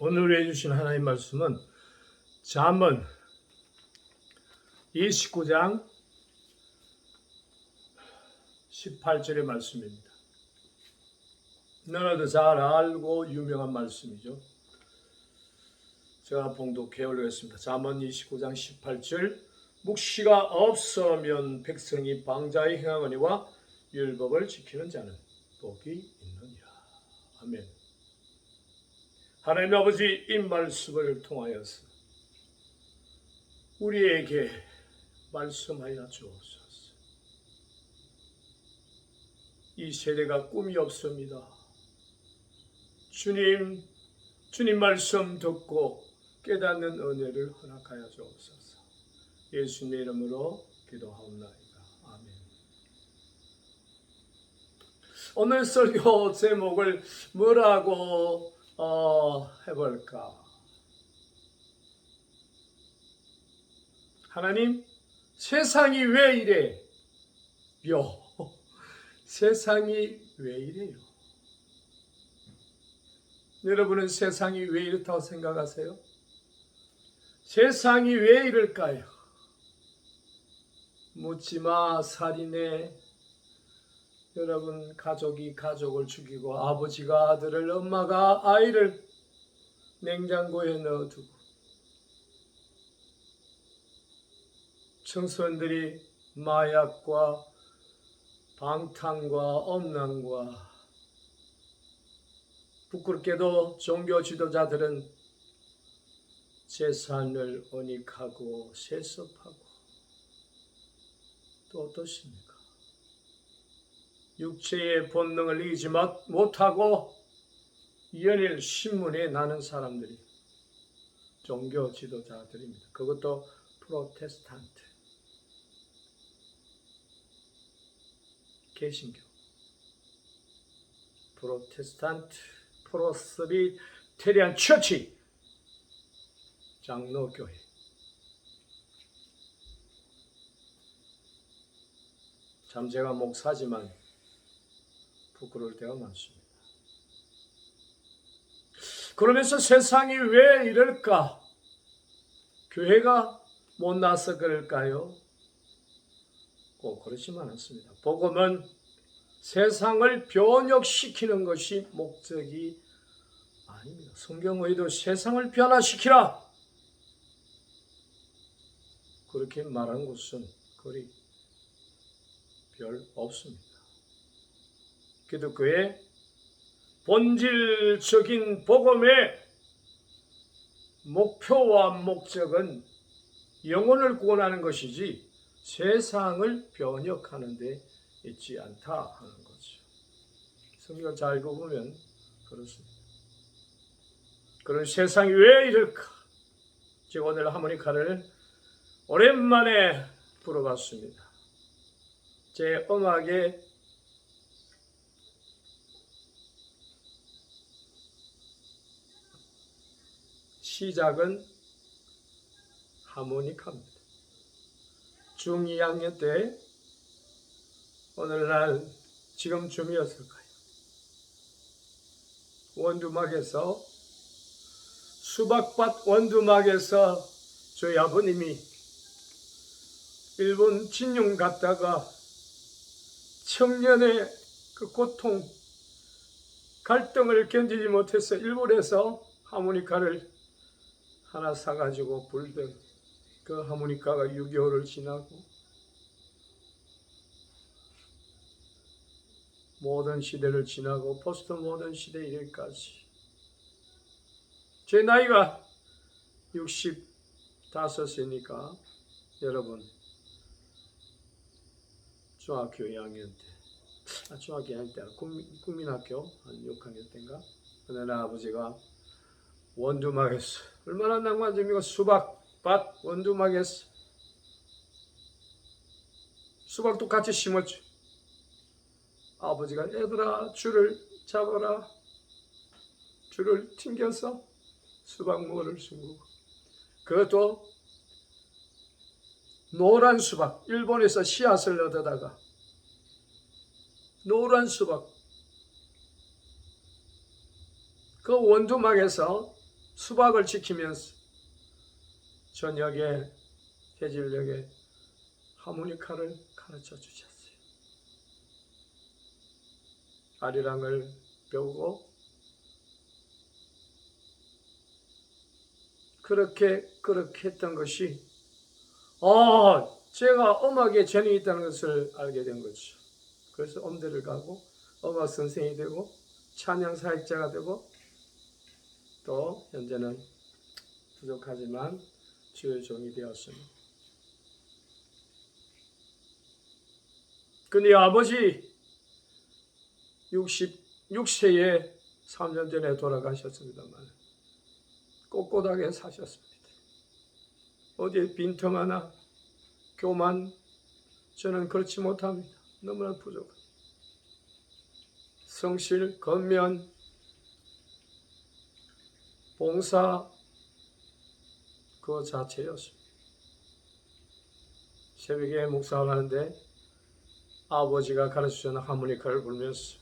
오늘 해주신 하나님 말씀은 잠언 29장 18절의 말씀입니다. 너희도 잘 알고 유명한 말씀이죠. 제가 봉독해 올리겠습니다. 잠언 29장 18절 묵시가 없으면 백성이 방자히 행하거니와 율법을 지키는 자는 복이 있느니라. 아멘. 하나님 아버지, 이 말씀을 통하여서 우리에게 말씀하여 주옵소서. 이 세대가 꿈이 없습니다. 주님 말씀 듣고 깨닫는 은혜를 허락하여 주옵소서. 예수님의 이름으로 기도하옵나이다. 아멘. 오늘 설교 제목을 뭐라고 해볼까? 하나님, 세상이 왜 이래? 세상이 왜 이래요? 여러분은 세상이 왜 이렇다고 생각하세요? 세상이 왜 이럴까요? 묻지마 살인해. 여러분, 가족이 가족을 죽이고 아버지가 아들을, 엄마가 아이를 냉장고에 넣어두고 청소년들이 마약과 방탕과 엄란과 부끄럽게도 종교 지도자들은 재산을 은닉하고 세습하고 또 어떻습니까? 육체의 본능을 이기지 못하고 연일 신문에 나는 사람들이 종교 지도자들입니다. 그것도 프로테스탄트, 개신교, 프로테스탄트, 프로스비테리안 처치, 장로교회. 참 제가 목사지만 부끄러울 때가 많습니다. 그러면서 세상이 왜 이럴까? 교회가 못나서 그럴까요? 꼭 그렇지만 않습니다. 복음은 세상을 변혁시키는 것이 목적이 아닙니다. 성경의도 세상을 변화시키라 그렇게 말한 곳은 거의 별 없습니다. 기독교의 본질적인 복음의 목표와 목적은 영혼을 구원하는 것이지 세상을 변혁하는 데 있지 않다 하는 거죠. 성경을 잘 읽어보면 그렇습니다. 그런 세상이 왜 이럴까? 제가 오늘 하모니카를 오랜만에 불어봤습니다. 제 음악의 시작은 하모니카입니다. 중2학년 때 오늘날 지금쯤이었을까요? 원두막에서 수박밭 원두막에서 저희 아버님이 일본 진용 갔다가 청년의 그 고통, 갈등을 견디지 못해서 일본에서 하모니카를 하나 사가지고 불던 그 하모니카가 6개월을 지나고 모던 시대를 지나고 포스트 모던 시대 이래까지 제 나이가 65세니까 여러분 중학교 2학년 때, 중학교 2학년 때 국민학교 한 6학년 때인가 그날 아버지가 원두막에서 얼마나 낭만적이고 수박밭 원두막에서 수박도 같이 심었죠. 아버지가 얘들아 줄을 잡아라. 줄을 튕겨서 수박무를 심고 그것도 노란 수박, 일본에서 씨앗을 얻어다가 노란 수박 그 원두막에서 수박을 지키면서 저녁에 해질녘에 하모니카를 가르쳐 주셨어요. 아리랑을 배우고 그렇게 했던 것이 제가 음악에 재능이 있다는 것을 알게 된 거죠. 그래서 음대를 가고 음악 선생이 되고 찬양 사역자가 되고 또 현재는 부족하지만 주의 종이 되었습니다. 근데 아버지 66세에 3년 전에 돌아가셨습니다만 꼿꼿하게 사셨습니다. 어디에 빈틈 하나, 교만, 저는 그렇지 못합니다. 너무나 부족합니다. 성실, 건면, 봉사 그 자체였습니다. 새벽에 묵상을 하는데 아버지가 가르쳐주는 하모니카를 불면서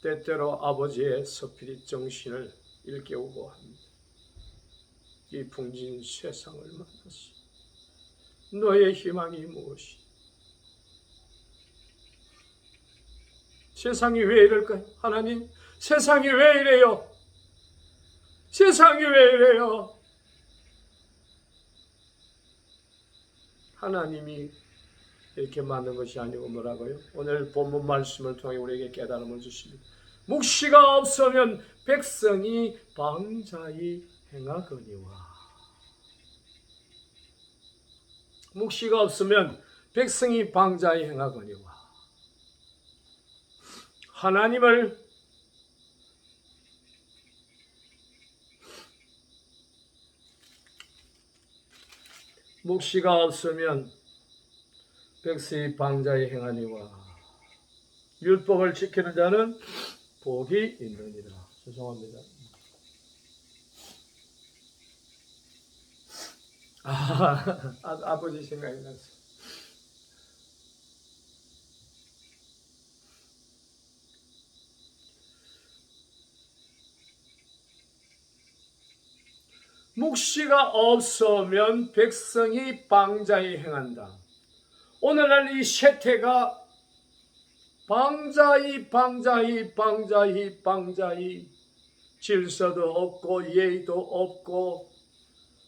때때로 아버지의 스피릿 정신을 일깨우고 합니다. 이 풍진 세상을 만나서 너의 희망이 무엇이? 세상이 왜 이럴까요? 하나님, 세상이 왜 이래요? 세상이 왜 이래요? 하나님이 이렇게 만든 것이 아니고 뭐라고요? 오늘 본문 말씀을 통해 우리에게 깨달음을 주십니다. 묵시가 없으면 백성이 방자히 행하거니와. 묵시가 없으면 백성이 방자히 행하거니와. 하나님을 묵시가 없으면 백성이 방자히 행하니와. 율법을 지키는 자는 복이 있느니라. 죄송합니다. 아버지 생각이 났어요. 묵시가 없으면 백성이 방자히 행한다. 오늘날 이 세태가 방자히 질서도 없고 예의도 없고,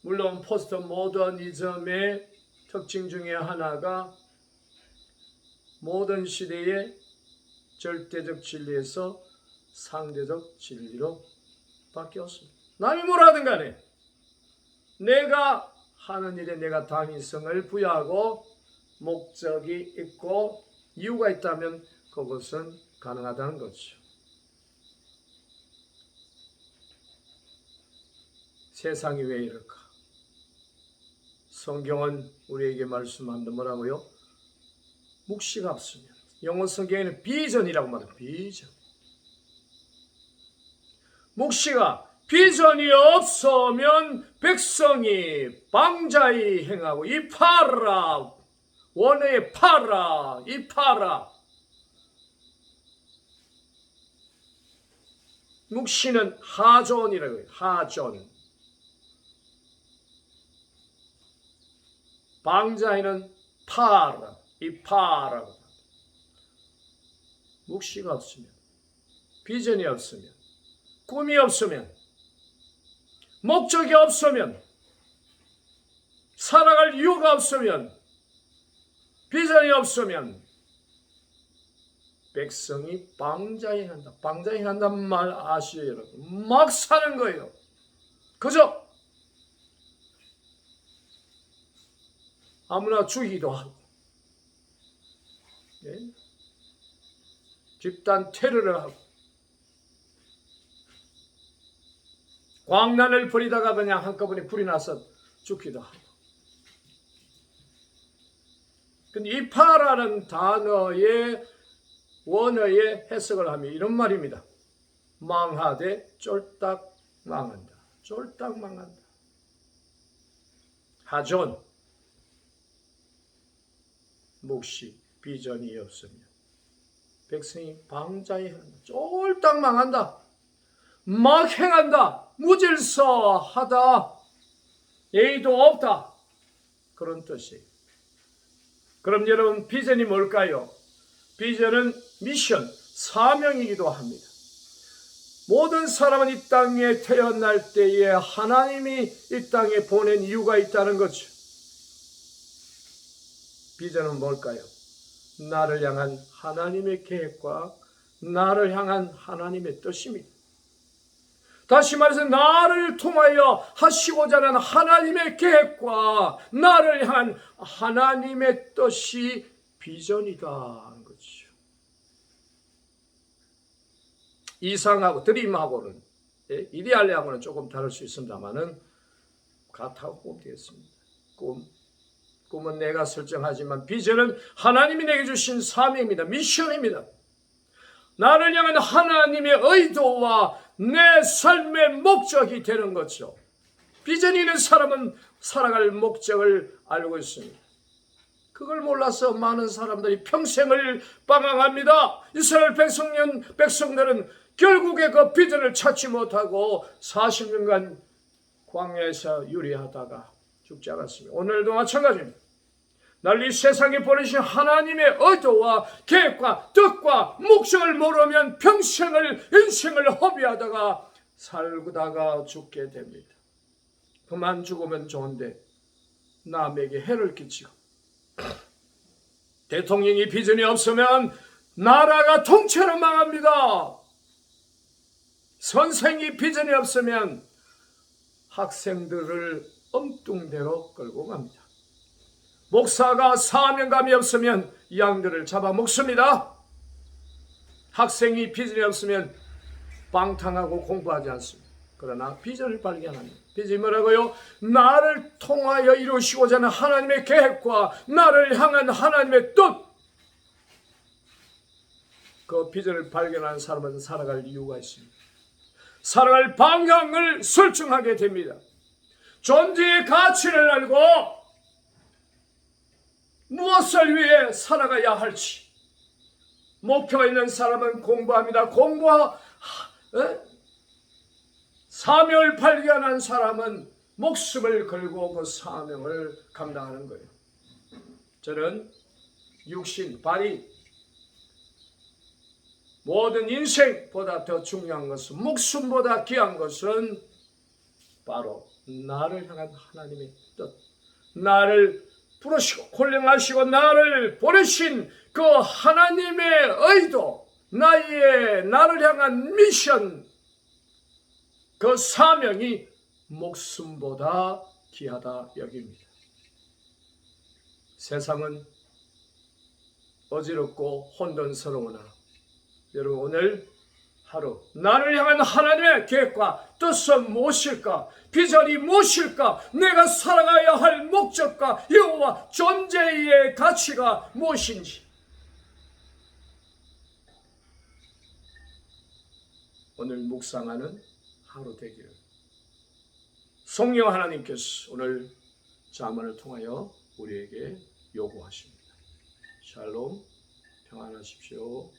물론 포스트 모더니즘의 특징 중에 하나가 모든 시대의 절대적 진리에서 상대적 진리로 바뀌었습니다. 남이 뭐라든 간에 내가 하는 일에 내가 당위성을 부여하고 목적이 있고 이유가 있다면 그것은 가능하다는 거죠. 세상이 왜 이럴까? 성경은 우리에게 말씀한다. 뭐라고요? 묵시가 없으면. 영어 성경에는 비전이라고 말해요. 비전. 묵시가 비전이 없으면 백성이 방자히 행하고 이 파라 원의 파라 이 파라. 묵시는 하존이라고 해요. 하존. 방자히는 파라 이 파라고. 묵시가 없으면, 비전이 없으면, 꿈이 없으면, 목적이 없으면, 살아갈 이유가 없으면, 비전이 없으면 백성이 방자히 한다. 방자히 한다는 말 아시죠, 여러분? 막 사는 거예요. 그죠? 아무나 죽이기도 하고, 네? 집단 테러를 하고, 광란을 벌이다가 그냥 한꺼번에 불이 나서 죽기도 하고. 근데 이 파라는 단어의 원어의 해석을 하면 이런 말입니다. 망하되 쫄딱 망한다. 쫄딱 망한다. 하존. 묵시, 비전이 없으면 백성이 방자히 한다. 쫄딱 망한다. 막 행한다. 무질서하다, 예의도 없다, 그런 뜻이에요. 그럼 여러분, 비전이 뭘까요? 비전은 미션, 사명이기도 합니다. 모든 사람은 이 땅에 태어날 때에 하나님이 이 땅에 보낸 이유가 있다는 거죠. 비전은 뭘까요? 나를 향한 하나님의 계획과 나를 향한 하나님의 뜻입니다. 다시 말해서 나를 통하여 하시고자 하는 하나님의 계획과 나를 향한 하나님의 뜻이 비전이다 하는 거죠. 이상하고 드림하고는, 이데알하고는 조금 다를 수 있습니다만은 같다고 보면 되겠습니다. 꿈은 내가 설정하지만 비전은 하나님이 내게 주신 사명입니다. 미션입니다. 나를 향한 하나님의 의도와 내 삶의 목적이 되는 거죠. 비전이 있는 사람은 살아갈 목적을 알고 있습니다. 그걸 몰라서 많은 사람들이 평생을 방황합니다. 이스라엘 백성들은 결국에 그 비전을 찾지 못하고 40년간 광야에서 유리하다가 죽지 않았습니다. 오늘도 마찬가지입니다. 날 이 세상에 보내신 하나님의 의도와 계획과 뜻과 목적을 모르면 인생을 허비하다가 살다가 죽게 됩니다. 그만 죽으면 좋은데 남에게 해를 끼치고, 대통령이 비전이 없으면 나라가 통째로 망합니다. 선생이 비전이 없으면 학생들을 엉뚱대로 끌고 갑니다. 목사가 사명감이 없으면 양들을 잡아먹습니다. 학생이 비전이 없으면 방탕하고 공부하지 않습니다. 그러나 비전을 발견합니다. 비전이 뭐라고요? 나를 통하여 이루시고자 하는 하나님의 계획과 나를 향한 하나님의 뜻. 그 비전을 발견한 사람은 살아갈 이유가 있습니다. 살아갈 방향을 설정하게 됩니다. 존재의 가치를 알고 무엇을 위해 살아가야 할지 목표가 있는 사람은 공부합니다. 사명을 발견한 사람은 목숨을 걸고 그 사명을 감당하는 거예요. 저는 육신, 발이 모든 인생보다 더 중요한 것은, 목숨보다 귀한 것은 바로 나를 향한 하나님의 뜻, 나를 부르시고 콜링하시고 나를 보내신 그 하나님의 의도, 나를 향한 미션, 그 사명이 목숨보다 귀하다 여깁니다. 세상은 어지럽고 혼돈스러우나 여러분, 오늘 하루 나를 향한 하나님의 계획과 뜻은 무엇일까? 비전이 무엇일까? 내가 살아가야 할 목적과 이유와 존재의 가치가 무엇인지 오늘 묵상하는 하루 되기를 성령 하나님께서 오늘 잠언을 통하여 우리에게 요구하십니다. 샬롬, 평안하십시오.